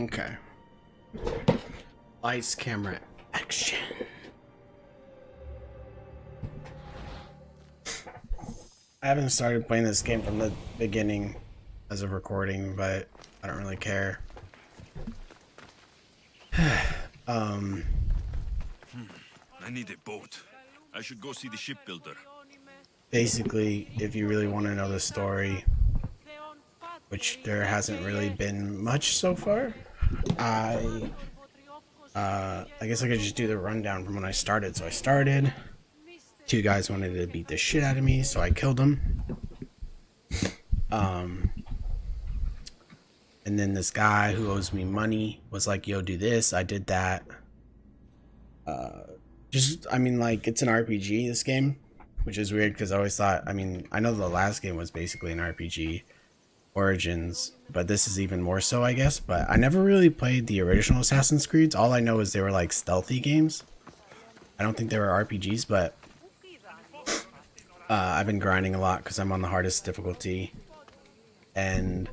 Okay. Lights, camera, action. I haven't started playing this game from the beginning as a recording, but I don't really care. I need a boat. I should go see the shipbuilder. Basically, if you really want to know the story, which there hasn't really been much so far, I guess I could just do the rundown from when I started. So I started. Two guys wanted to beat the shit out of me, so I killed them. And then this guy who owes me money was like, yo, do this. I did that. Like, it's an RPG, this game, which is weird because I always thought, I know the last game was basically an RPG, Origins, but this is even more so, I guess. But I never really played the original Assassin's Creeds. All I know is they were like stealthy games. I don't think they were RPGs, but I've been grinding a lot because I'm on the hardest difficulty. And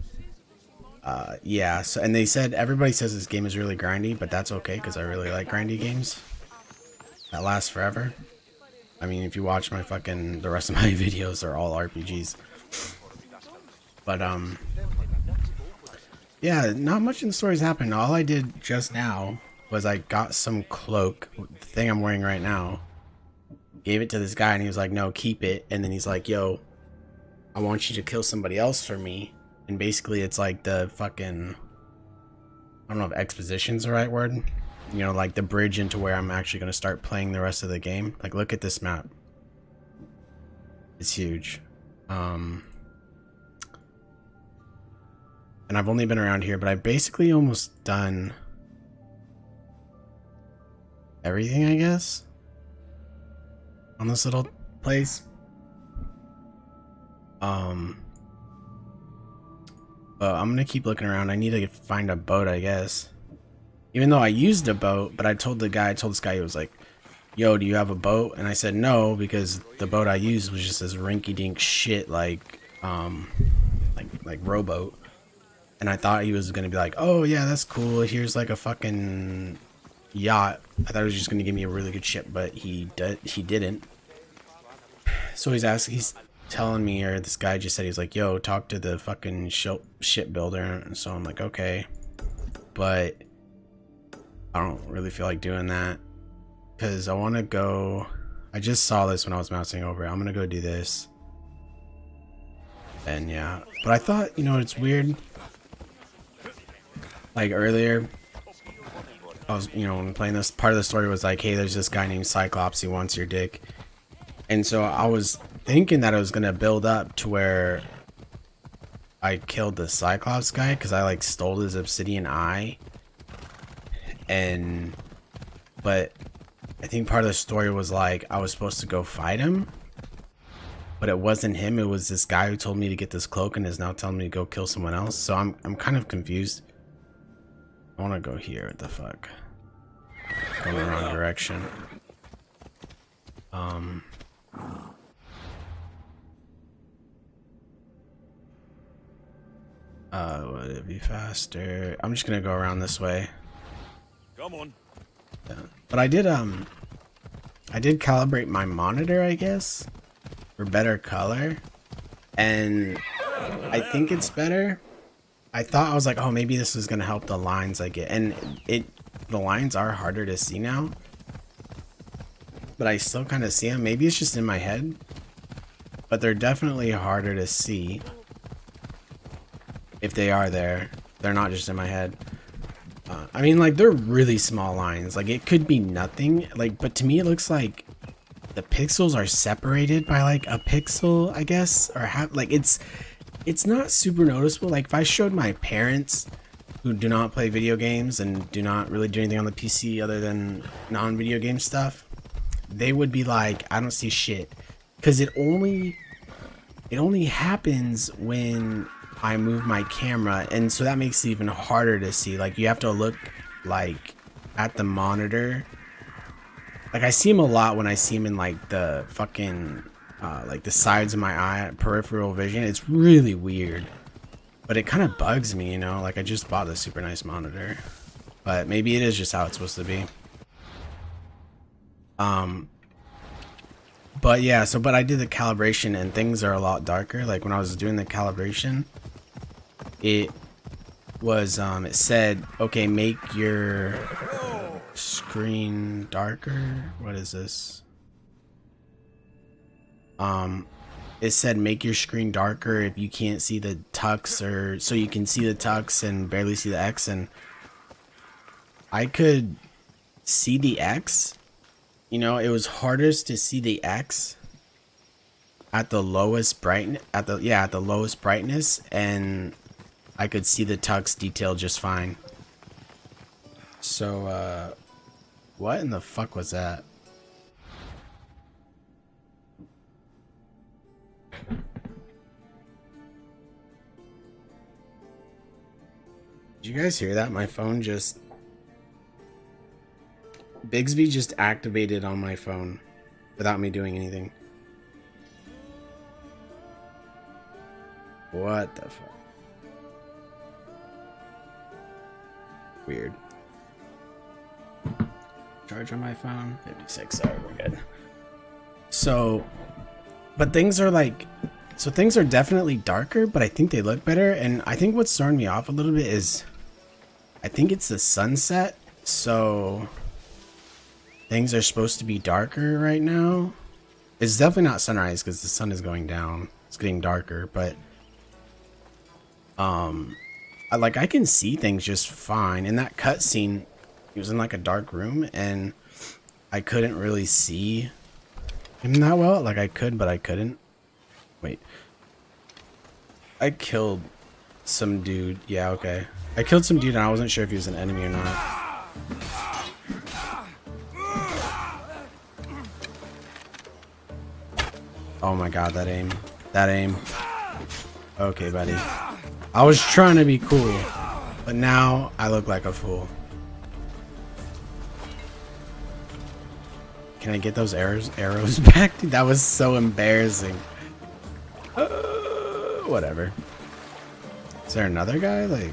yeah, so, and they said, everybody says this game is really grindy, but that's okay because I really like grindy games that last forever. I mean, if you watch the rest of my videos are all RPGs. But yeah, not much in the stories happened. All I did just now was I got some cloak, the thing I'm wearing right now, gave it to this guy, and he was like, no, keep it. And then he's like, yo, I want you to kill somebody else for me. And basically it's like the fucking, I don't know if exposition's the right word, you know, like the bridge into where I'm actually going to start playing the rest of the game. Like, look at this map, it's huge. And I've only been around here, but I've basically almost done everything, I guess, on this little place. But I'm gonna keep looking around. I need to find a boat, I guess. Even though I used a boat, but I told this guy, he was like, yo, do you have a boat? And I said no, because the boat I used was just this rinky-dink shit, like rowboat. And I thought he was gonna be like, oh yeah, that's cool, here's like a fucking yacht. I thought he was just gonna give me a really good ship, but he didn't. So he's telling me, or this guy just said, he's like, yo, talk to the fucking shipbuilder. And so I'm like, okay, but I don't really feel like doing that because I want to go, I just saw this when I was mousing over it. I'm gonna go do this. And yeah, but I thought, you know, it's weird, like earlier I was, you know, when playing this, part of the story was like, hey, there's this guy named Cyclops, he wants your dick. And so I was thinking that it was gonna build up to where I killed the Cyclops guy because I like stole his obsidian eye. But I think part of the story was like I was supposed to go fight him, but it wasn't him. It was this guy who told me to get this cloak and is now telling me to go kill someone else. So I'm kind of confused. I want to go here. What the fuck? Going the wrong direction. Would it be faster? I'm just gonna go around this way. Come on. Yeah. But I did calibrate my monitor, I guess, for better color, and I think it's better. I thought, I was like, oh, maybe this is gonna help the lines I get, and the lines are harder to see now, but I still kind of see them. Maybe it's just in my head, but they're definitely harder to see. If they are there, they're not just in my head. I mean, like, they're really small lines. Like, it could be nothing. Like, but to me, it looks like the pixels are separated by like a pixel, I guess, or like it's not super noticeable. Like, if I showed my parents who do not play video games and do not really do anything on the PC other than non-video game stuff, they would be like, I don't see shit, because it only happens when I move my camera, and so that makes it even harder to see. Like, you have to look like at the monitor. Like, I see him a lot when I see him in like the fucking like the sides of my eye, peripheral vision. It's really weird. But it kind of bugs me, you know, like I just bought this super nice monitor, but maybe it is just how it's supposed to be. But yeah, so but I did the calibration and things are a lot darker. Like when I was doing the calibration, it was it said, okay, make your screen darker. What is this? It said make your screen darker if you can't see the tux, or so you can see the tux and barely see the X, and I could see the X. You know, it was hardest to see the X at the lowest brightness, at the lowest brightness, and I could see the tux detail just fine. So what in the fuck was that? Did you guys hear that? My phone just... Bigsby just activated on my phone without me doing anything. What the fuck? Weird. Charge on my phone? 56. Sorry, we're good. So, but things are like... So things are definitely darker, but I think they look better. And I think what's throwing me off a little bit is... I think it's the sunset, so... Things are supposed to be darker right now. It's definitely not sunrise because the sun is going down. It's getting darker, but... I can see things just fine. In that cutscene, he was in like a dark room, and I couldn't really see him that well. Like I could, but I couldn't. Wait. I killed some dude. Yeah, okay. I killed some dude and I wasn't sure if he was an enemy or not. Oh my god, that aim. That aim. Okay, buddy. I was trying to be cool, but now I look like a fool. Can I get those arrows back? Dude, that was so embarrassing. Whatever. Is there another guy? Like,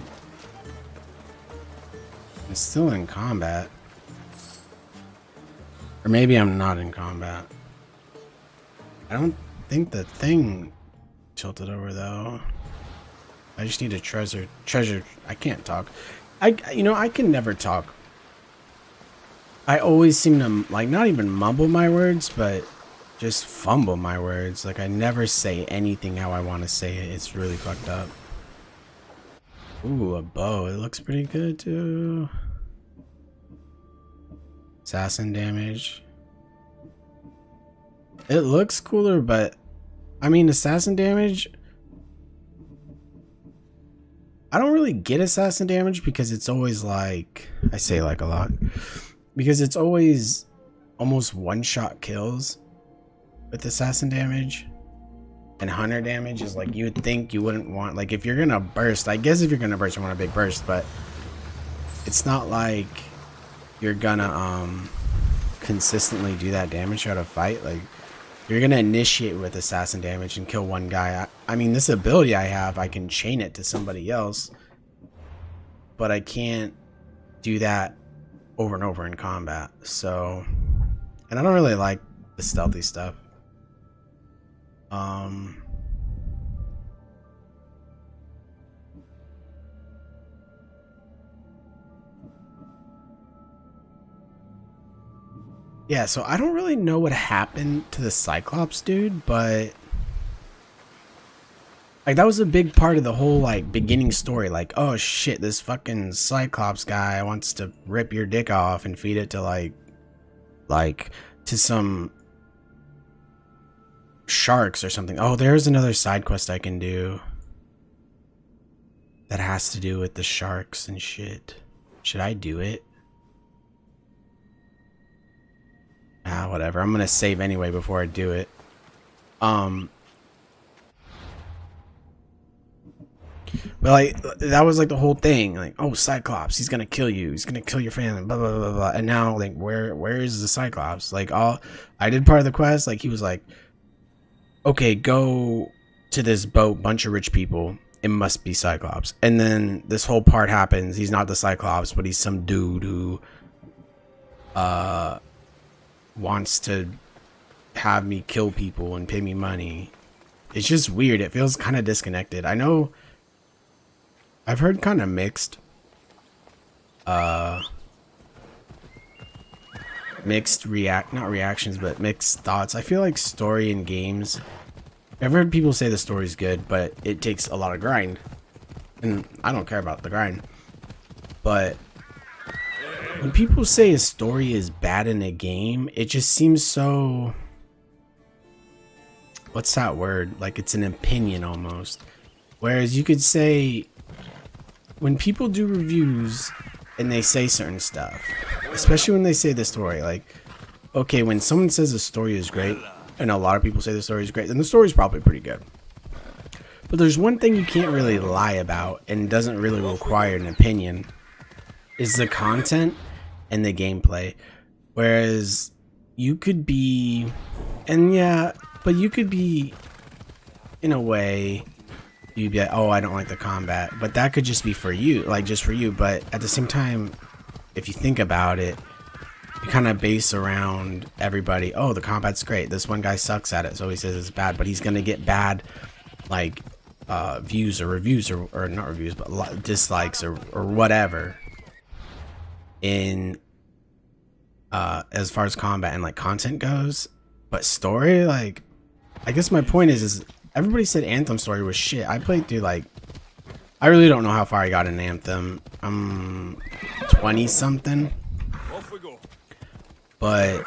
I'm still in combat. Or maybe I'm not in combat. I don't think the thing tilted over though. I just need a treasure. I can't talk. You know, I can never talk. I always seem to, like, not even mumble my words, but just fumble my words. Like, I never say anything how I want to say it. It's really fucked up. Ooh, a bow. It looks pretty good, too. Assassin damage. It looks cooler, but... I mean, assassin damage... I don't really get assassin damage because it's always like... I say like a lot. Because it's always almost one-shot kills with assassin damage. And hunter damage is like, you would think you wouldn't want... Like, if you're gonna burst... I guess if you're gonna burst, you want a big burst, but... It's not like you're gonna consistently do that damage throughout a fight. Like, you're gonna initiate with assassin damage and kill one guy. I mean, this ability I have, I can chain it to somebody else, but I can't do that over and over in combat. So, and I don't really like the stealthy stuff. Yeah, so I don't really know what happened to the Cyclops dude, but like that was a big part of the whole like beginning story. Like, oh shit, this fucking Cyclops guy wants to rip your dick off and feed it to like to some sharks or something. Oh, there's another side quest I can do that has to do with the sharks and shit. Should I do it? Ah, whatever. I'm gonna save anyway before I do it. But like that was like the whole thing. Like, oh, Cyclops, he's gonna kill you. He's gonna kill your family. Blah blah blah blah. And now, like, where is the Cyclops? Like, I did part of the quest. Like, he was like, okay, go to this boat, bunch of rich people. it must be Cyclops. And then this whole part happens. He's not the Cyclops, but he's some dude who wants to have me kill people and pay me money. It's just weird. It feels kind of disconnected. I know I've heard kind of mixed mixed not reactions, but mixed thoughts. I feel like story in games, I've heard people say the story's good, but it takes a lot of grind, and I don't care about the grind. But when people say a story is bad in a game, it just seems so, what's that word, like it's an opinion almost. Whereas you could say, when people do reviews and they say certain stuff, especially when they say the story, like, okay, when someone says the story is great, and a lot of people say the story is great, then the story is probably pretty good. But there's one thing you can't really lie about and doesn't really require an opinion, is the content and the gameplay. Whereas you could be, and yeah, but you could be, in a way, you'd be like, oh, I don't like the combat, but that could just be for you, like just for you. But at the same time, if you think about it, you kind of base around everybody, oh, the combat's great, this one guy sucks at it, so he says it's bad, but he's gonna get bad like views or reviews, or not reviews, but dislikes or whatever in as far as combat and like content goes. But story, like, I guess my point is everybody said Anthem story was shit. I played through, like, I really don't know how far I got in Anthem. I'm 20 something. Off we go. But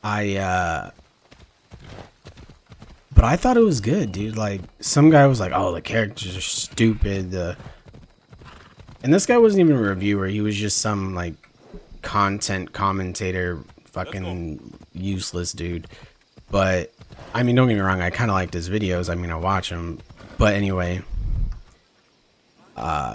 I thought it was good, dude. Like, some guy was like, oh, the characters are stupid. And this guy wasn't even a reviewer. He was just some, like, content commentator, fucking useless dude. But, I mean, don't get me wrong, I kind of liked his videos. I mean, I watch them. But anyway,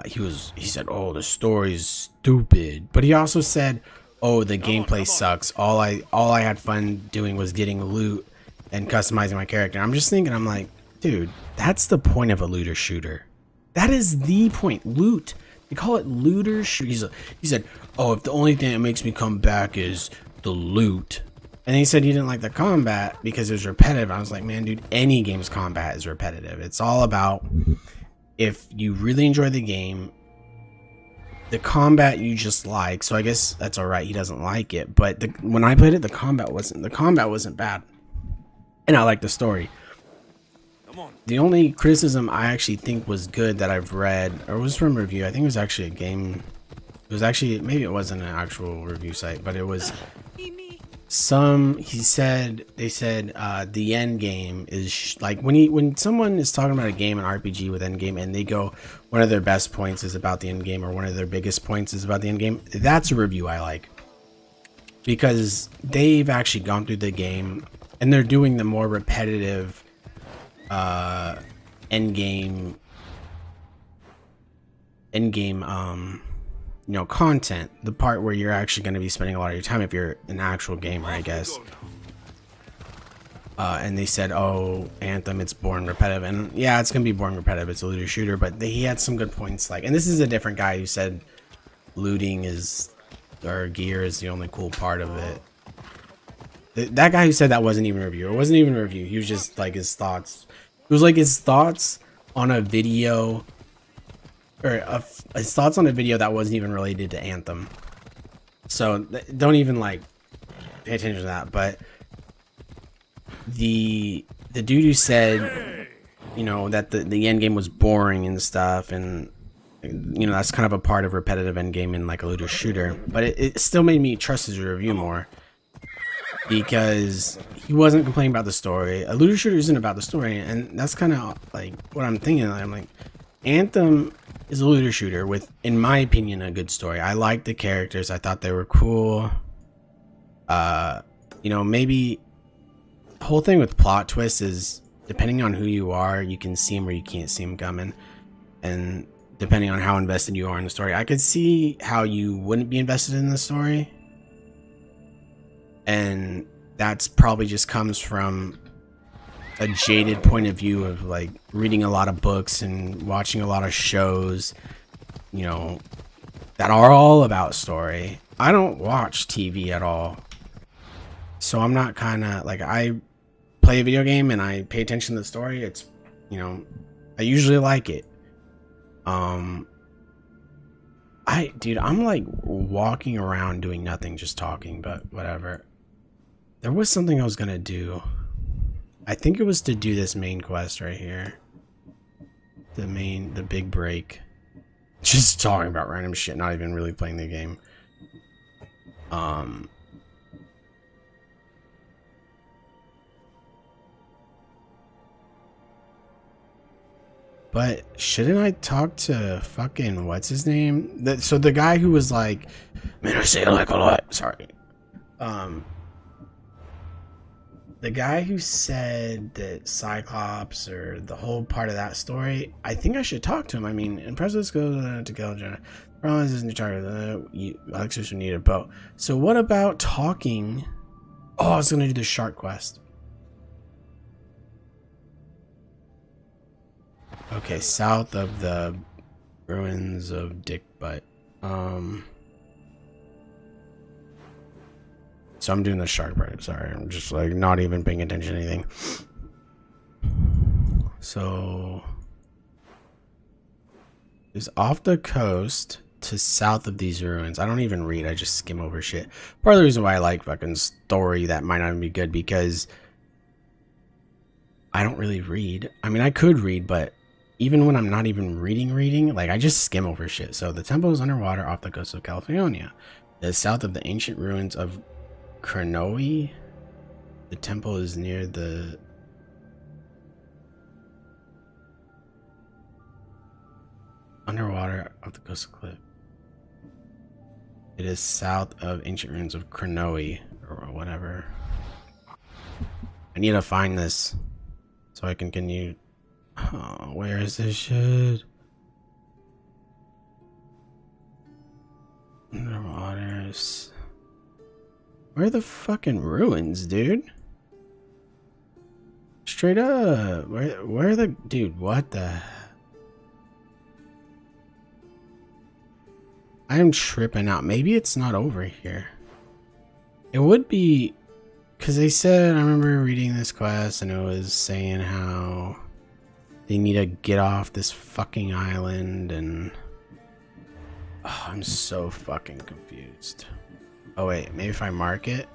he said, oh, the story's stupid. But he also said, oh, the gameplay sucks. All I had fun doing was getting loot and customizing my character. I'm just thinking, I'm like, dude, that's the point of a looter shooter. That is the point. Loot. They call it looter shooter. He said, oh, if the only thing that makes me come back is the loot. And he said he didn't like the combat because it was repetitive. I was like, man, dude, any game's combat is repetitive. It's all about, if you really enjoy the game, the combat you just like. So I guess that's all right. He doesn't like it. But when I played it, the combat wasn't bad. And I liked the story. Come on. The only criticism I actually think was good that I've read, or was from a review, I think it was actually a game. It was actually, maybe it wasn't an actual review site, but it was they said the end game is like, when someone is talking about a game, an RPG with end game, and they go, one of their best points is about the end game, or one of their biggest points is about the end game, that's a review I like, because they've actually gone through the game and they're doing the more repetitive end game you know, content, the part where you're actually going to be spending a lot of your time if you're an actual gamer, I guess. And they said, oh, Anthem, it's boring repetitive. And yeah, it's going to be boring repetitive. It's a looter shooter, but he had some good points. Like, and this is a different guy who said looting is, or gear is the only cool part of it. That guy who said that wasn't even a review. It wasn't even a review. He was just like his thoughts. It was like his thoughts on a video, or his thoughts on a video that wasn't even related to Anthem. So don't even like pay attention to that. But the dude who said, you know, that the end game was boring and stuff, and you know, that's kind of a part of repetitive end game in like a looter shooter. But it still made me trust his review more, because he wasn't complaining about the story. A looter shooter isn't about the story, and that's kind of like what I'm thinking. I'm like, Anthem is a looter shooter with, in my opinion, a good story. I liked the characters. I thought they were cool. You know, maybe the whole thing with plot twists is, depending on who you are, you can see them or you can't see them coming. And depending on how invested you are in the story, I could see how you wouldn't be invested in the story. And that's probably just comes from a jaded point of view of like reading a lot of books and watching a lot of shows, you know, that are all about story. I don't watch TV at all. So I'm not kind of like, I play a video game and I pay attention to the story. It's, you know, I usually like it. Dude, I'm like walking around doing nothing, just talking, but whatever. There was something I was gonna do. I think it was to do this main quest right here. The big break. Just talking about random shit, not even really playing the game. But shouldn't I talk to fucking what's his name? So the guy who was like, man, I say it like a lot. Sorry. The guy who said that Cyclops or the whole part of that story, I think I should talk to him. I mean, impressive skills to kill Jenna. Promise isn't charged. Alexis need a boat. So what about talking? Oh, I was gonna do the shark quest. Okay, south of the ruins of Dick Butt. So I'm doing the shark part. Sorry, I'm just like not even paying attention to anything. So it's off the coast to south of these ruins. I don't even read. I just skim over shit. Part of the reason why I like fucking story that might not even be good, because I don't really read. I mean, I could read, but even when I'm not even reading, like I just skim over shit. So the temple is underwater off the coast of California. It is south of the ancient ruins of Kranoe. The temple is near the underwater off the coast of cliff. It is south of ancient ruins of Kranoe or whatever. I need to find this so I can continue. Oh, where is this shit? Underwaters. Where are the fucking ruins, dude? Straight up. Where are the... Dude, what the... I am tripping out. Maybe it's not over here. It would be... Because they said... I remember reading this quest and it was saying how... They need to get off this fucking island and... Oh, I'm so fucking confused. Oh wait, maybe if I mark it?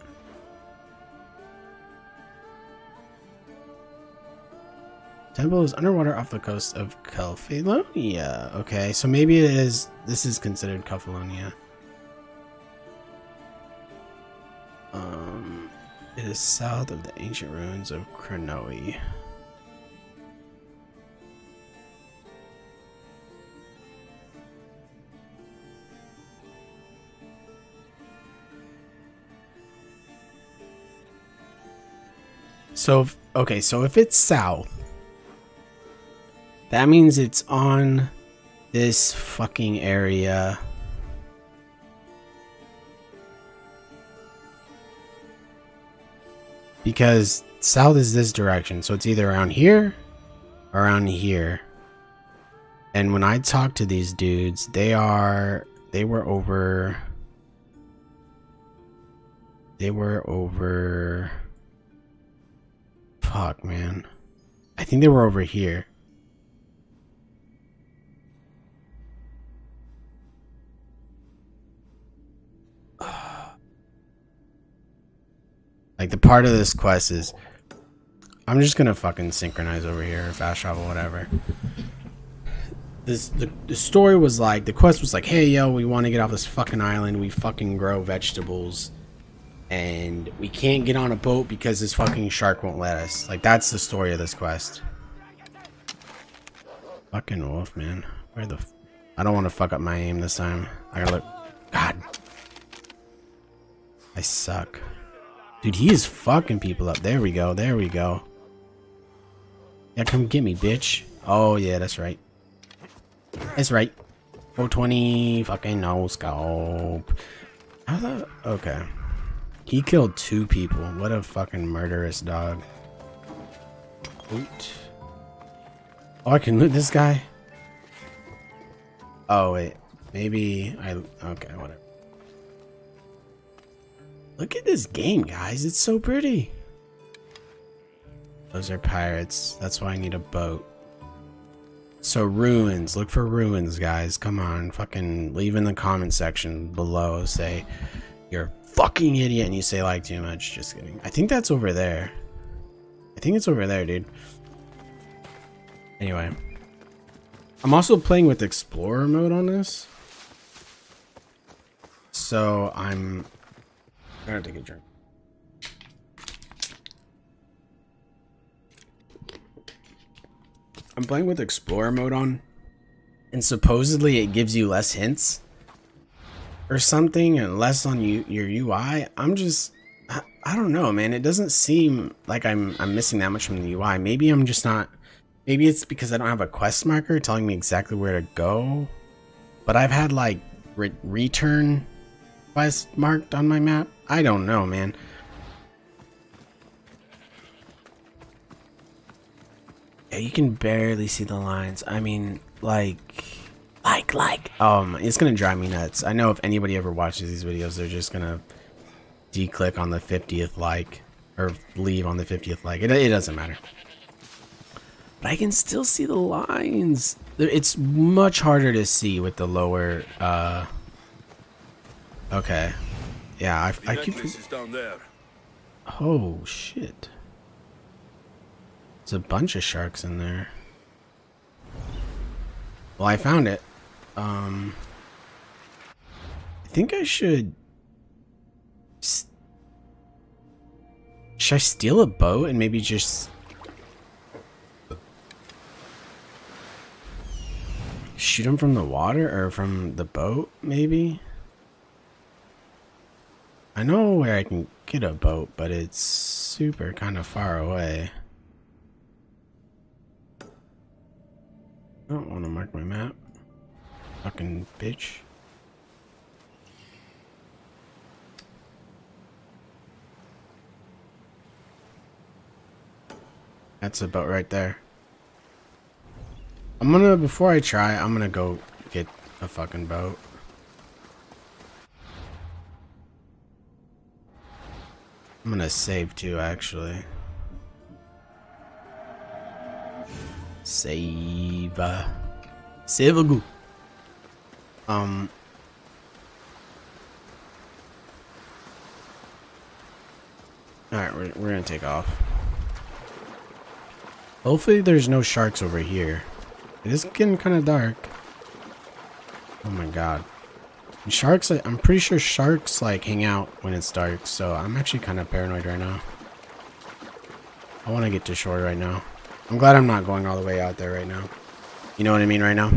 Temple is underwater off the coast of California. Okay, so maybe it is... This is considered California. It is south of the ancient ruins of Kranoe. So, okay, so if it's south, that means it's on this fucking area. Because south is this direction, so it's either around here or around here. And when I talk to these dudes, they were over... Fuck, man. I think they were over here. Like, the part of this quest is... I'm just gonna fucking synchronize over here, or fast travel, whatever. The story was like... The quest was like, hey, yo, we want to get off this fucking island. We fucking grow vegetables. And we can't get on a boat because this fucking shark won't let us. Like, that's the story of this quest. Fucking wolf, man. Where the... I don't want to fuck up my aim this time. I gotta look... God. I suck. Dude, he is fucking people up. There we go. There we go. Yeah, come get me, bitch. Oh, yeah, that's right. That's right. 420. Fucking no scope. How the... Okay. He killed 2 people. What a fucking murderous dog. Loot. Oh, I can loot this guy? Oh, wait. Maybe I... Okay, whatever. Look at this game, guys. It's so pretty. Those are pirates. That's why I need a boat. So ruins. Look for ruins, guys. Come on. Fucking leave in the comment section below. Say you're a fucking idiot and you say like too much. Just kidding. I think that's over there. I think it's over there, dude. Anyway. I'm also playing with Explorer mode on this. So I'm gonna take a drink. I'm playing with Explorer mode on, and supposedly it gives you less hints or something and less on your UI. I don't know, man. It doesn't seem like I'm missing that much from the UI. Maybe I'm just not. Maybe it's because I don't have a quest marker telling me exactly where to go. But I've had like return quest marked on my map. I don't know, man. Yeah, you can barely see the lines. I mean, it's gonna drive me nuts. I know if anybody ever watches these videos, they're just gonna declick on the 50th like or leave on the 50th like. It doesn't matter. But I can still see the lines. It's much harder to see with the lower. Okay. Yeah, I keep. Down there. Oh shit. There's a bunch of sharks in there. Well, I found it. I think I should... Should I steal a boat and maybe just... shoot him from the water or from the boat, maybe? I know where I can get a boat, but it's super kind of far away. I don't want to mark my map. Fucking bitch. That's a boat right there. Before I try, I'm gonna go get a fucking boat. I'm gonna save too, actually. Save. Save a go. Alright, we're gonna take off. Hopefully there's no sharks over here. It is getting kind of dark. Oh my god. And sharks, I'm pretty sure sharks like hang out when it's dark, so I'm actually kind of paranoid right now. I want to get to shore right now. I'm glad I'm not going all the way out there right now. You know what I mean right now?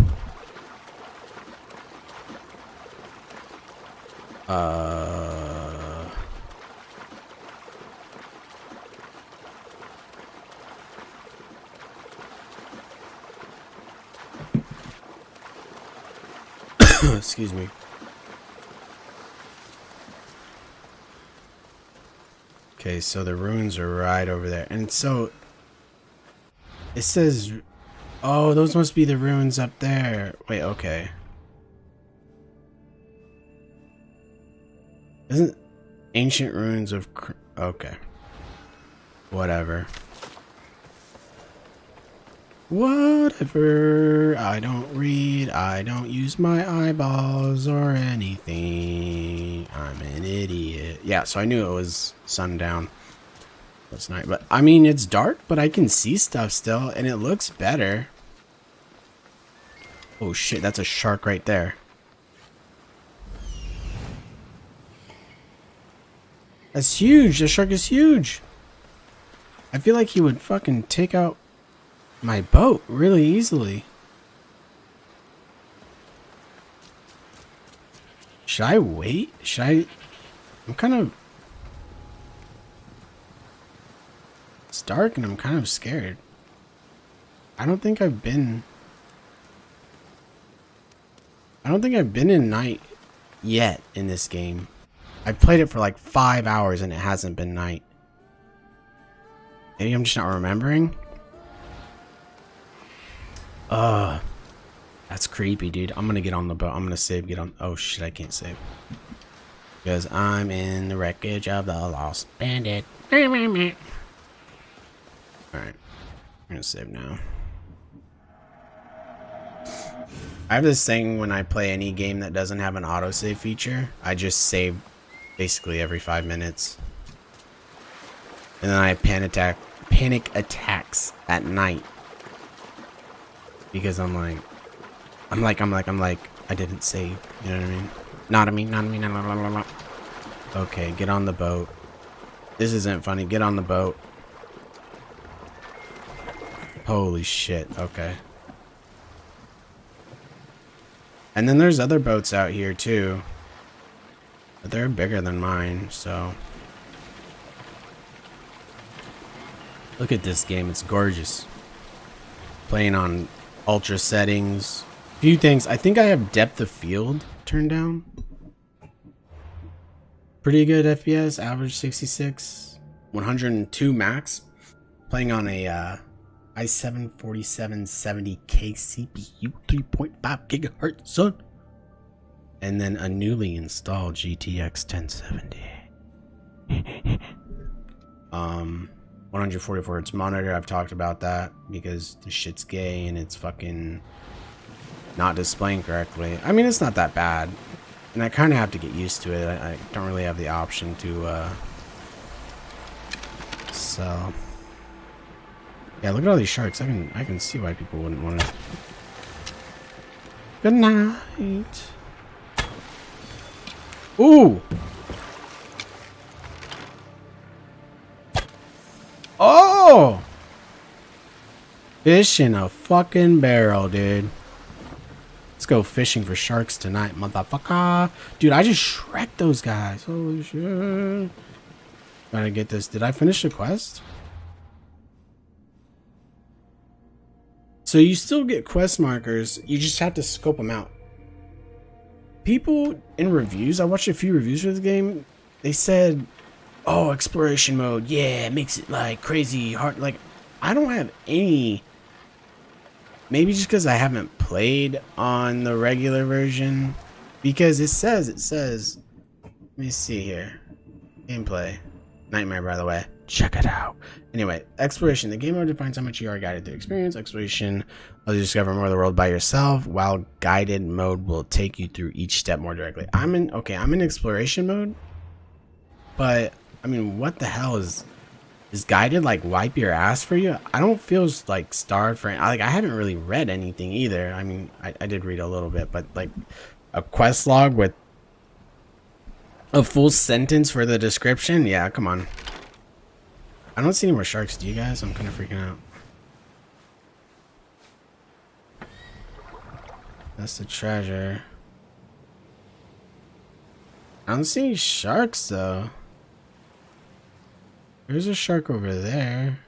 Excuse me. Okay, so the ruins are right over there. And so it says, oh, those must be the ruins up there. Wait, okay. Isn't ancient ruins of... Okay. Whatever. Whatever. I don't read. I don't use my eyeballs or anything. I'm an idiot. Yeah, so I knew it was sundown last night. But, I mean, it's dark, but I can see stuff still, and it looks better. Oh, shit, that's a shark right there. That's huge. The shark is huge. I feel like he would fucking take out my boat really easily. Should I wait? Should I... I'm kind of... It's dark and I'm kind of scared. I don't think I've been in night yet in this game. I played it for like 5 hours and it hasn't been night. Maybe I'm just not remembering. That's creepy, dude. I'm gonna get on the boat. I'm gonna save, get on. Oh shit, I can't save. Because I'm in the wreckage of the Lost Bandit. Alright. I'm gonna save now. I have this thing when I play any game that doesn't have an autosave feature. I just save basically every 5 minutes. And then I panic attacks at night. Because I'm like, I didn't save. You know what I mean? Not me. Okay, get on the boat. This isn't funny. Get on the boat. Holy shit. Okay. And then there's other boats out here too. But they're bigger than mine, so. Look at this game. It's gorgeous. Playing on ultra settings. Few things. I think I have depth of field turned down. Pretty good FPS. Average 66. 102 max. Playing on a i7 4770K CPU. 3.5 gigahertz, son. And then a newly installed GTX 1070. 144 hertz monitor. I've talked about that because the shit's gay and it's fucking not displaying correctly. I mean, it's not that bad, and I kind of have to get used to it. I don't really have the option to so yeah, look at all these sharks. I can see why people wouldn't want to. Good night. Ooh. Oh! Fish in a fucking barrel, dude. Let's go fishing for sharks tonight, motherfucker. Dude, I just shreked those guys. Holy shit. Gotta get this. Did I finish the quest? So you still get quest markers. You just have to scope them out. People in reviews, I watched a few reviews for this game. They said, oh, exploration mode, yeah, it makes it like crazy hard. Like, I don't have any. Maybe just because I haven't played on the regular version. Because it says, let me see here. Gameplay. Nightmare, by the way. Check it out. Anyway, exploration. The game mode defines how much you are guided through experience. Exploration allows you to discover more of the world by yourself, while guided mode will take you through each step more directly. I'm in exploration mode. But I mean, what the hell is guided like wipe your ass for you? I don't feel like starved for like I haven't really read anything either. I mean, I did read a little bit, but like a quest log with a full sentence for the description, yeah, come on. I don't see any more sharks, do you guys? I'm kind of freaking out. That's the treasure. I don't see any sharks though. There's a shark over there.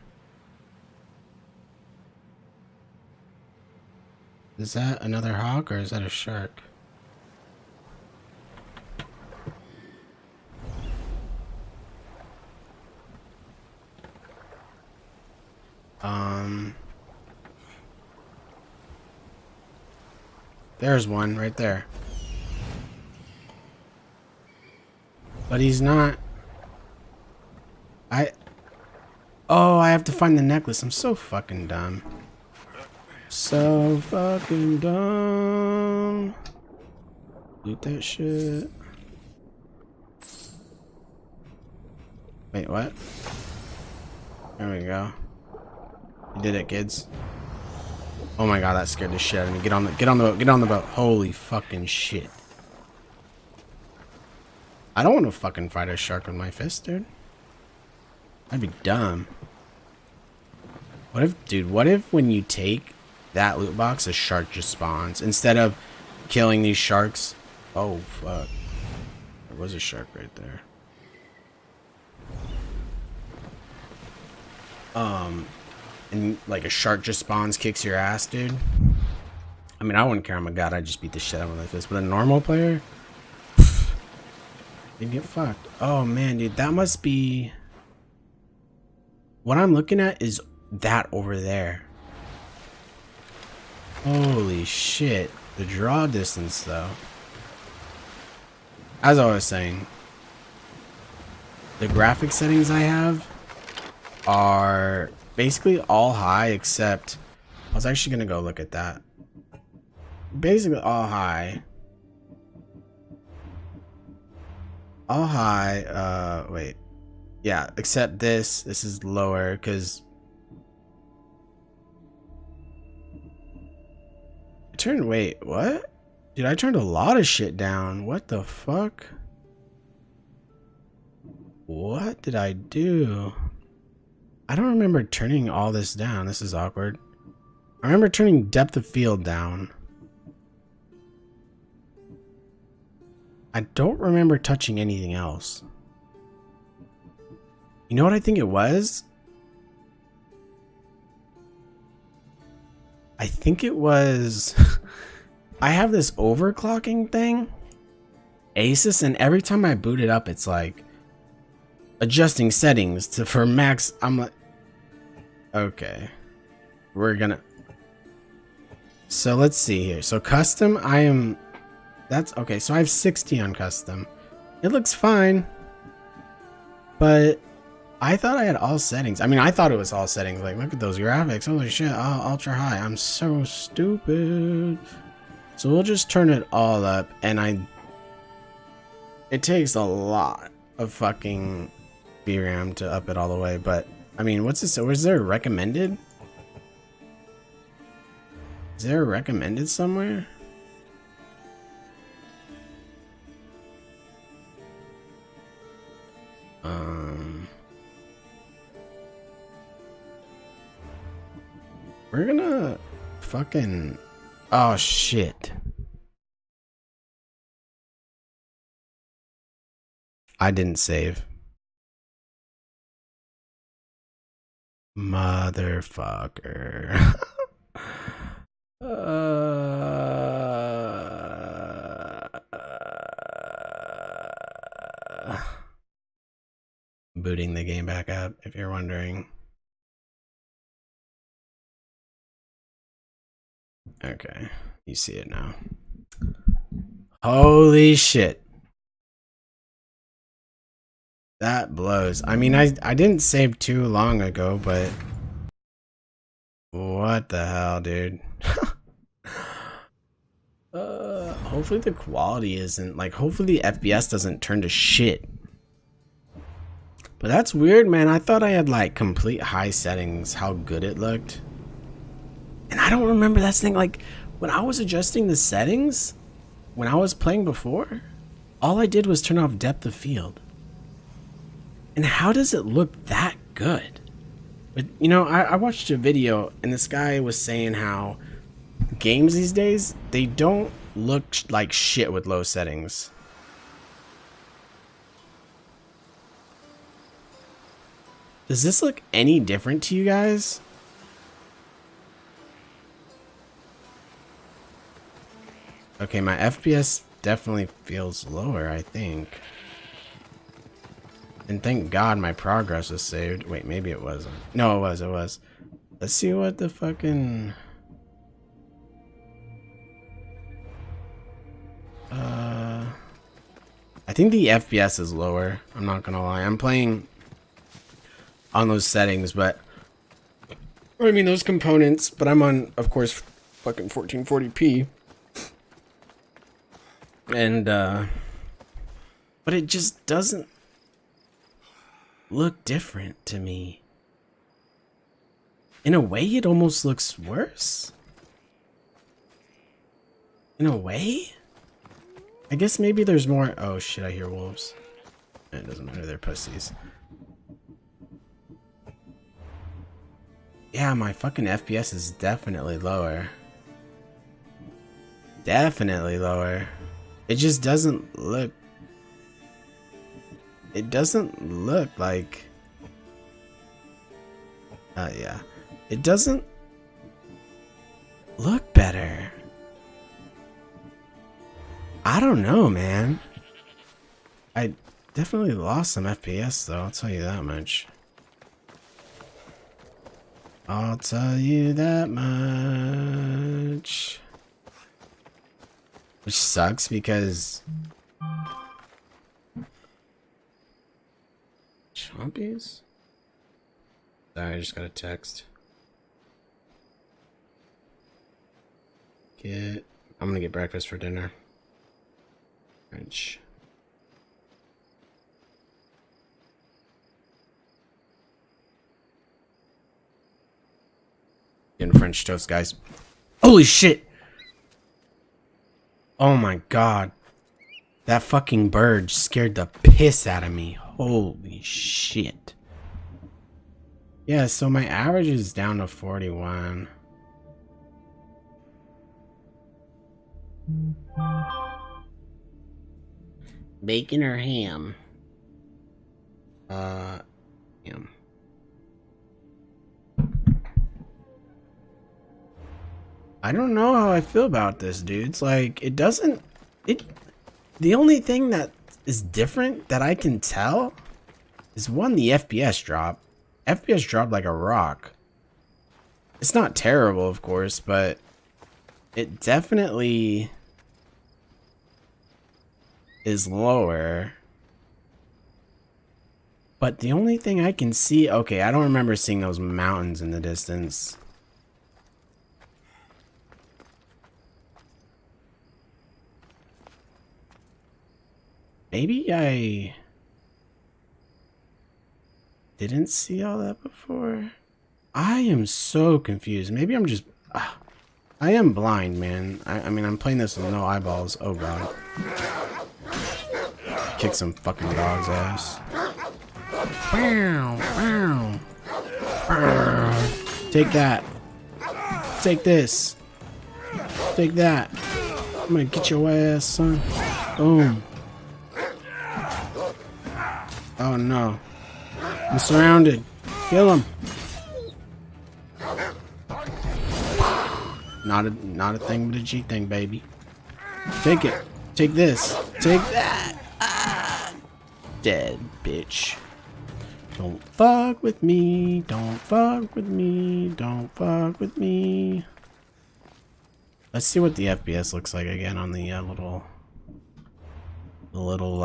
Is that another hawk or is that a shark? There's one right there. But he's not. Oh, I have to find the necklace. I'm so fucking dumb. So fucking dumb. Loot that shit. Wait, what? There we go. You did it, kids. Oh my god, that scared the shit out of me. Get on the boat. Holy fucking shit. I don't want to fucking fight a shark with my fist, dude. That'd be dumb. What if when you take that loot box, a shark just spawns instead of killing these sharks? Oh fuck. There was a shark right there. And like a shark just spawns, kicks your ass, dude. I mean, I wouldn't care. I'm a god. I'd just beat the shit out of my fist. But a normal player, they get fucked. Oh man, dude, that must be. What I'm looking at is that over there. Holy shit. The draw distance, though. As I was saying, the graphic settings I have are basically all high, except I was actually going to go look at that. Basically all high. All high. Wait. Yeah, except this. This is lower because wait, what? Dude, I turned a lot of shit down. What the fuck? What did I do? I don't remember turning all this down. This is awkward. I remember turning depth of field down. I don't remember touching anything else. You know what I think it was? I think it was... I have this overclocking thing, Asus, and every time I boot it up, it's like adjusting settings to for max. I'm like, okay, we're gonna. So let's see here. So custom, that's okay. So I have 60 on custom. It looks fine, but I thought I had all settings. I mean, I thought it was all settings. Like, look at those graphics. Holy shit, ultra high. I'm so stupid. So we'll just turn it all up, and it takes a lot of fucking VRAM to up it all the way, but I mean, what's this? Was there a recommended? Is there a recommended somewhere? We're gonna fucking... Oh shit. I didn't save. Motherfucker. Booting the game back up, if you're wondering. Okay, you see it now. Holy shit. That blows. I mean, I didn't save too long ago, but what the hell, dude? Hopefully the quality isn't like, hopefully the FPS doesn't turn to shit. But that's weird, man. I thought I had like complete high settings, how good it looked. And I don't remember that thing. Like when I was adjusting the settings, when I was playing before, all I did was turn off depth of field. And how does it look that good? But you know, I watched a video and this guy was saying how games these days, they don't look like shit with low settings. Does this look any different to you guys? Okay, my FPS definitely feels lower, I think. And thank God my progress was saved. Wait, maybe it wasn't. No, it was. Let's see what the fucking... I think the FPS is lower. I'm not gonna lie. I'm playing on those settings, but... I mean, those components, but I'm on, of course, fucking 1440p. And, but it just doesn't look different to me. In a way, it almost looks worse. In a way? I guess maybe there's more... Oh shit, I hear wolves. It doesn't matter, they're pussies. Yeah, my fucking FPS is definitely lower. Definitely lower. It just doesn't look... It doesn't look like... yeah. It doesn't look better. I don't know, man. I definitely lost some FPS, though. I'll tell you that much. I'll tell you that much. Which sucks because Chompies? Sorry, I just got a text. I'm gonna get breakfast for dinner. French. Getting French toast, guys. Holy shit! Oh my god. That fucking bird scared the piss out of me. Holy shit. Yeah, so my average is down to 41. Bacon or ham? Ham. I don't know how I feel about this, dude. It's like, the only thing that is different that I can tell is one, the FPS drop. FPS dropped like a rock. It's not terrible, of course, but it definitely is lower. But the only thing I can see, okay, I don't remember seeing those mountains in the distance. Maybe I didn't see all that before. I am so confused. Maybe I'm just... I am blind, man. I mean, I'm playing this with no eyeballs. Oh, God. Kick some fucking dog's ass. Take that. Take this. Take that. I'm gonna get your ass, son. Boom. Oh no. I'm surrounded. Kill him. Not a thing but a G thing, baby. Take it. Take this. Take that. Ah. Dead, bitch. Don't fuck with me. Don't fuck with me. Don't fuck with me. Let's see what the FPS looks like again on the little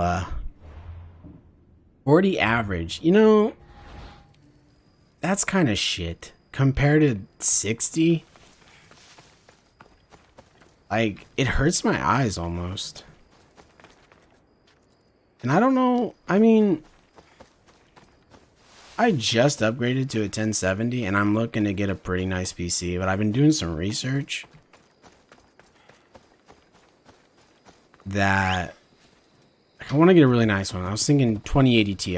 40 average. You know, that's kind of shit compared to 60. Like, it hurts my eyes almost. And I don't know, I mean, I just upgraded to a 1070 and I'm looking to get a pretty nice PC, but I've been doing some research that I want to get a really nice one. I was thinking 2080 Ti.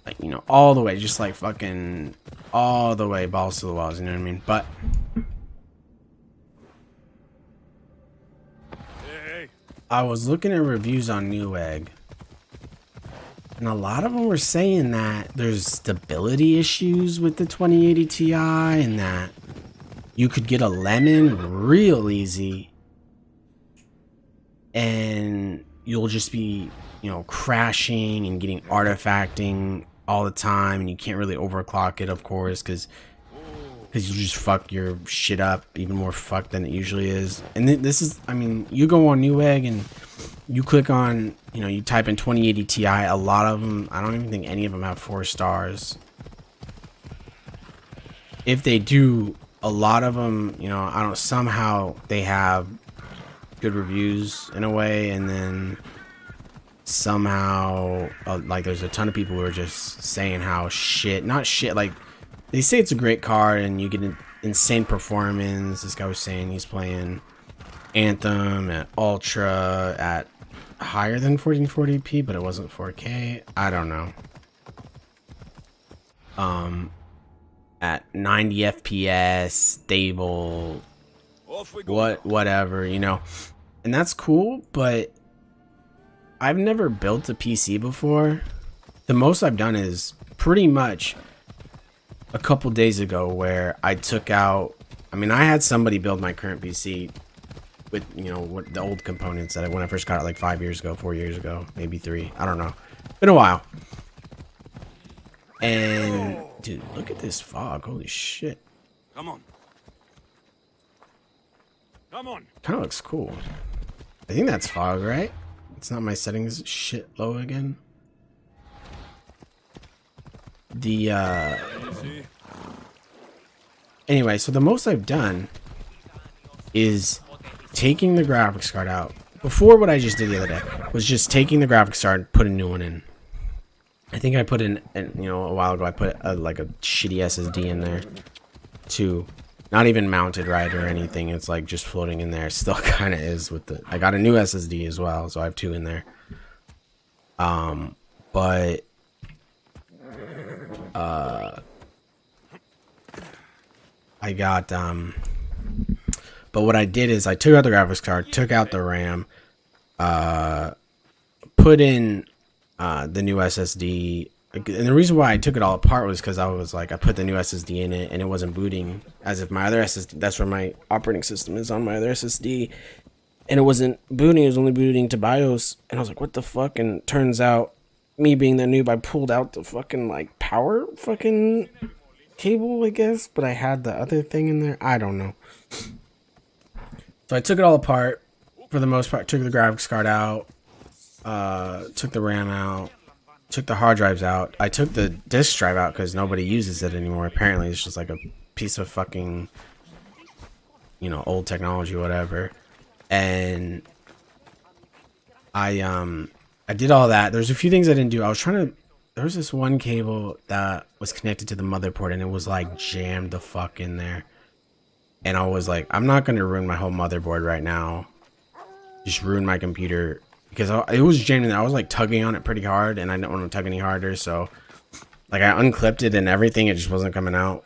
Like, you know, all the way, just like fucking all the way, balls to the walls, you know what I mean? But I was looking at reviews on Newegg, and a lot of them were saying that there's stability issues with the 2080 Ti and that you could get a lemon real easy and you'll just be, you know, crashing and getting artifacting all the time, and you can't really overclock it, of course, because you'll just fuck your shit up even more fucked than it usually is. And this is, I mean, you go on Newegg and you click on, you know, you type in 2080 Ti, a lot of them, I don't even think any of them have 4 stars. If they do, a lot of them, you know, I don't, somehow they have good reviews in a way, and then somehow like there's a ton of people who are just saying how not shit, like they say it's a great card and you get an insane performance. This guy was saying he's playing Anthem at ultra at higher than 1440p, but it wasn't 4K. I don't know. At 90 FPS, stable, whatever, you know. And that's cool, but I've never built a PC before. The most I've done is pretty much a couple days ago where I took out, I mean, I had somebody build my current PC with, you know, what the old components that when I first got it like 5 years ago, 4 years ago, maybe 3, I don't know. Been a while. And dude, look at this fog. Holy shit. Come on. Come on. Kind of looks cool. I think that's fog, right? It's not my settings shit low again. The Easy. anyway, so the most I've done is taking the graphics card out. Before, what I just did the other day was just taking the graphics card and put a new one in. I think I put in, you know, a while ago, I put like a shitty SSD in there too. Not even mounted right or anything. It's like just floating in there. Still kind of is with the. I got a new SSD as well, so I have 2 in there. But I got but what I did is I took out the graphics card, took out the RAM, put in the new SSD. And the reason why I took it all apart was because I was like, I put the new SSD in it and it wasn't booting as if my other SSD, that's where my operating system is on my other SSD, and it wasn't booting, it was only booting to BIOS. And I was like, what the fuck? And turns out, me being the noob, I pulled out the fucking like power fucking cable, I guess, but I had the other thing in there. I don't know. So I took it all apart for the most part, took the graphics card out, took the RAM out, took the hard drives out. I took the disk drive out because nobody uses it anymore. Apparently, it's just like a piece of fucking, you know, old technology, whatever. And I did all that. There's a few things I didn't do. I was trying to. There was this one cable that was connected to the motherboard, and it was like jammed the fuck in there. And I was like, I'm not gonna ruin my whole motherboard right now. Just ruin my computer. Because it was jamming. I was like tugging on it pretty hard, and I didn't want to tug any harder. So, like, I unclipped it and everything. It just wasn't coming out.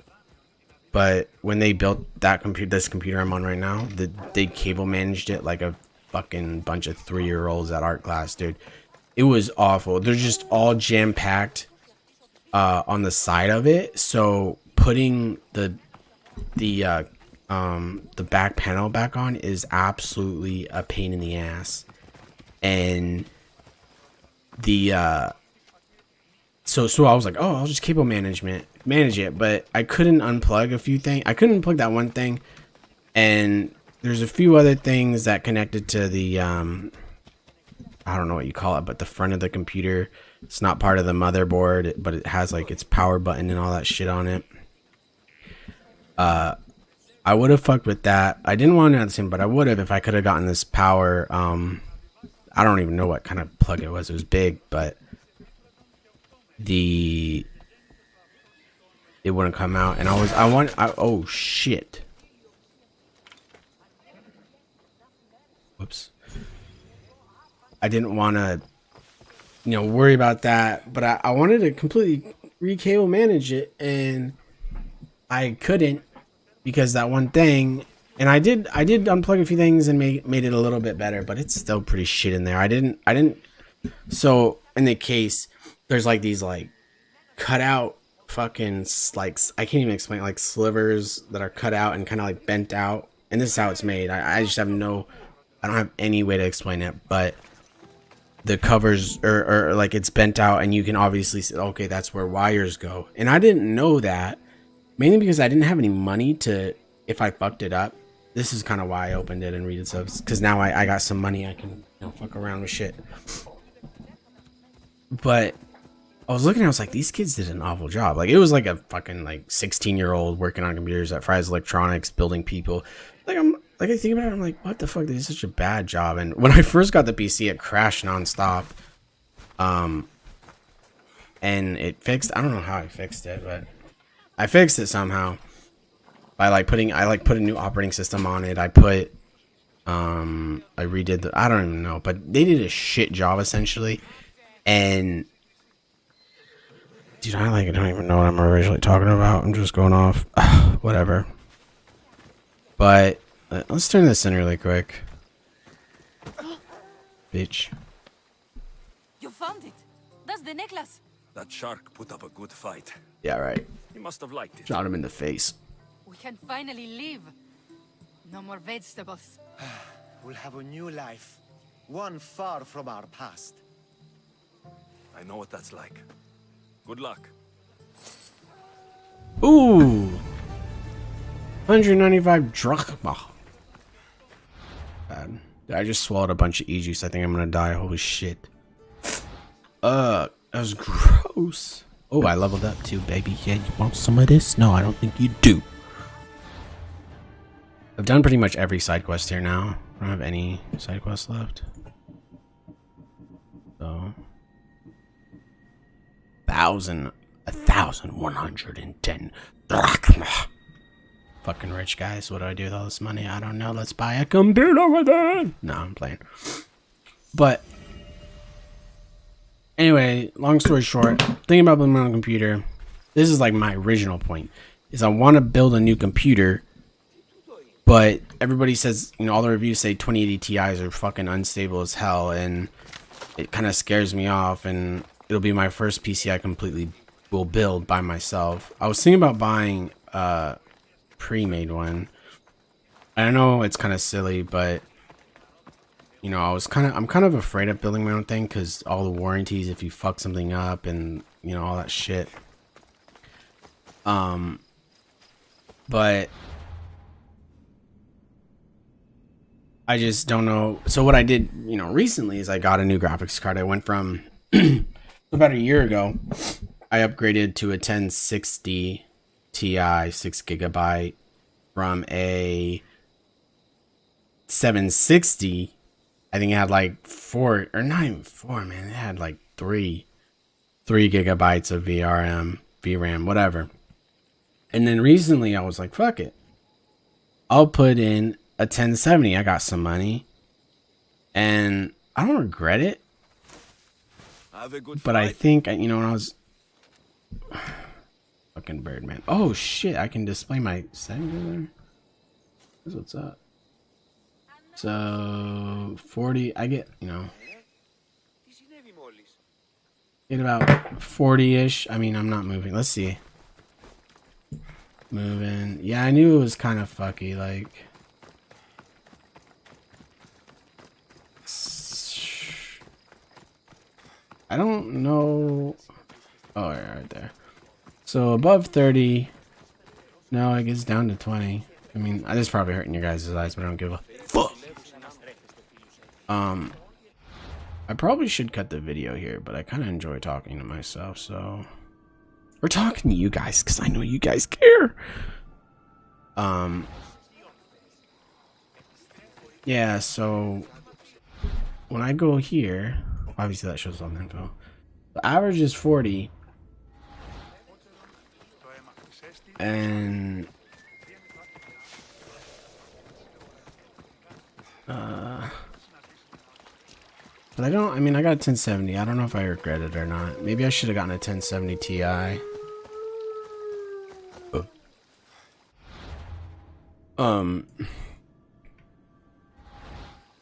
But when they built that this computer I'm on right now, they cable managed it like a fucking bunch of 3-year-olds at art class, dude. It was awful. They're just all jam packed on the side of it. So putting the back panel back on is absolutely a pain in the ass. And the so I was like, oh, I'll just cable manage it, but I couldn't unplug a few things. I couldn't unplug that one thing, and there's a few other things that connected to the I don't know what you call it, but the front of the computer. It's not part of the motherboard, but it has like its power button and all that shit on it. I would have fucked with that. I didn't want to do the same, but I would have if I could have gotten this power. I don't even know what kind of plug it was. It was big, but it wouldn't come out. And oh shit. Whoops. I didn't want to, you know, worry about that, but I wanted to completely re-cable manage it, and I couldn't because that one thing. And I did unplug a few things and made it a little bit better, but it's still pretty shit in there. I didn't. So in the case, there's like these like cut out fucking like, I can't even explain, like slivers that are cut out and kind of like bent out. And this is how it's made. I just have I don't have any way to explain it, but the covers are like it's bent out, and you can obviously see, okay, that's where wires go. And I didn't know that, mainly because I didn't have any money to, if I fucked it up. This is kind of why I opened it and read it subs, because now I got some money, I can, you know, fuck around with shit. But I was looking, I was like, these kids did an awful job. Like, it was like a fucking like 16-year-old working on computers at Fry's Electronics, building people. Like, I think about it, I'm like, what the fuck? They did such a bad job. And when I first got the PC, it crashed nonstop. And it fixed. I don't know how I fixed it, but I fixed it somehow. By put a new operating system on it. I redid I don't even know, but they did a shit job essentially. And dude, I don't even know what I'm originally talking about. I'm just going off. Whatever. But let's turn this in really quick. Bitch. You found it. That's the necklace. That shark put up a good fight. Yeah, right. He must have liked it. Shot him in the face. We can finally live. No more vegetables. We'll have a new life. One far from our past. I know what that's like. Good luck. Ooh. 195 drachma. Bad. I just swallowed a bunch of e-juice. I think I'm gonna die. Holy shit. That was gross. Oh, I leveled up too, baby. Yeah, you want some of this? No, I don't think you do. I've done pretty much every side quest here now. I don't have any side quests left. So 1,110 drachma. Fucking rich guys. What do I do with all this money? I don't know. Let's buy a computer with it. No, I'm playing. But anyway, long story short, thinking about building my own computer. This is like my original point. Is I want to build a new computer, but everybody says, you know, all the reviews say 2080 Ti's are fucking unstable as hell, and it kind of scares me off. And it'll be my first PC I completely will build by myself. I was thinking about buying pre-made one. I know it's kind of silly, but you know, I'm kind of afraid of building my own thing because all the warranties if you fuck something up and you know all that shit. But I just don't know. So what I did, you know, recently is I got a new graphics card. I went from about a year ago, I upgraded to a 1060 Ti 6GB from a 760. I think it had like 4, or not even 4, man. It had like 3 gigabytes of VRAM, whatever. And then recently I was like, fuck it, I'll put in a 1070. I got some money and I don't regret it. But I think, you know, when I was fucking Birdman. Oh shit, I can display my settings there. That's what's up. So 40, I get, you know, get about 40-ish. I mean, I'm not moving. Let's see. Moving. Yeah, I knew it was kind of fucky, like. I don't know. Oh, yeah, right there. So above 30. No, it gets down to 20. I mean, this is probably hurting your guys' eyes, but I don't give a fuck. I probably should cut the video here, but I kind of enjoy talking to myself, so. We're talking to you guys, because I know you guys care. Yeah, so when I go here, obviously that shows all the info. The average is 40. And but I don't, I mean, I got a 1070. I don't know if I regret it or not. Maybe I should have gotten a 1070 Ti.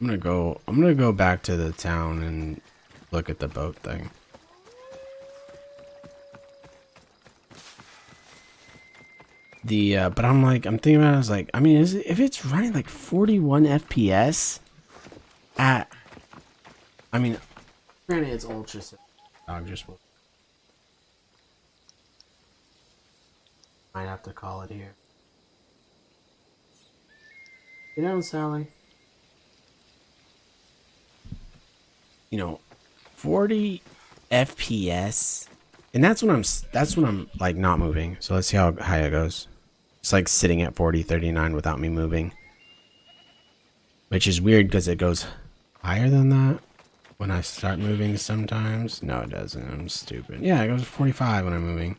I'm gonna go back to the town and look at the boat thing. But I'm thinking about it, I was like, I mean, if it's running like 41 FPS at, I mean, granted it's ultra, dog just might have to call it here. Get down, Sally. You know, 40 FPS, and that's when I'm like not moving. So let's see how high it goes. It's like sitting at 40-39 without me moving, which is weird because it goes higher than that when I start moving sometimes. No, it doesn't. I'm stupid. Yeah, it goes to 45 when I'm moving.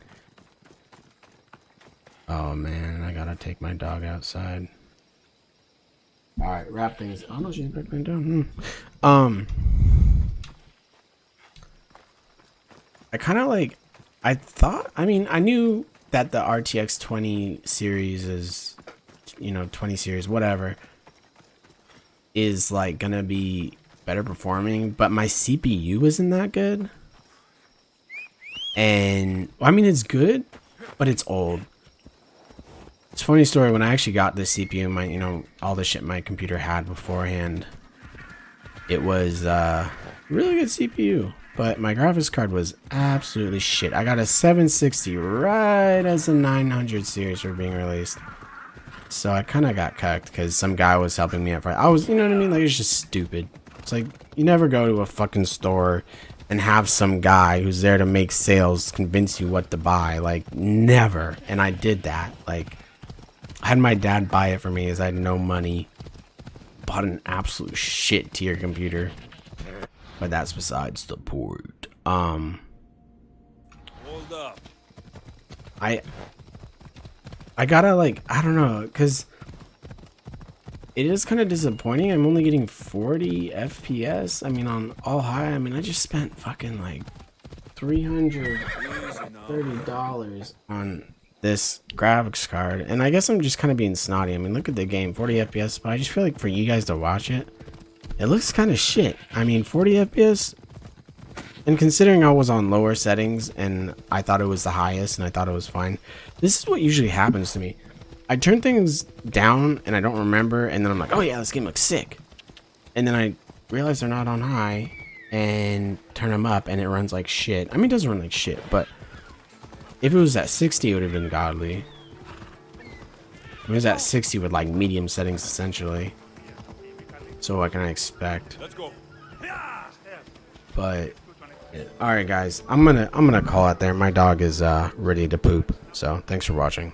Oh man, I gotta take my dog outside. All right, wrap things. Oh no, she's back down. I kind of like, I thought, I mean, I knew that the RTX 20 series is, you know, 20 series, whatever, is like gonna be better performing, but my CPU isn't that good. And, well, I mean, it's good, but it's old. It's a funny story, when I actually got this CPU, my, you know, all the shit my computer had beforehand, it was really good CPU. But my graphics card was absolutely shit. I got a 760 right as the 900 series were being released. So I kind of got cucked because some guy was helping me at first. I was, you know what I mean? Like, it's just stupid. It's like, you never go to a fucking store and have some guy who's there to make sales convince you what to buy. Like, never. And I did that. Like, I had my dad buy it for me as I had no money. Bought an absolute shit tier computer. But that's besides the point. Hold up. I gotta, like, I don't know, because it is kind of disappointing. I'm only getting 40 FPS. I mean, on all high, I mean, I just spent fucking, like, $330 on this graphics card. And I guess I'm just kind of being snotty. I mean, look at the game, 40 FPS, but I just feel like for you guys to watch it, it looks kind of shit. I mean, 40 FPS, and considering I was on lower settings and I thought it was the highest and I thought it was fine, this is what usually happens to me. I turn things down and I don't remember, and then I'm like, oh yeah, this game looks sick. And then I realize they're not on high and turn them up and it runs like shit. I mean, it doesn't run like shit, but if it was at 60, it would have been godly. It was at 60 with like medium settings essentially. So what can I expect? Let's go. But all right, guys, I'm gonna call it there. My dog is ready to poop. So thanks for watching.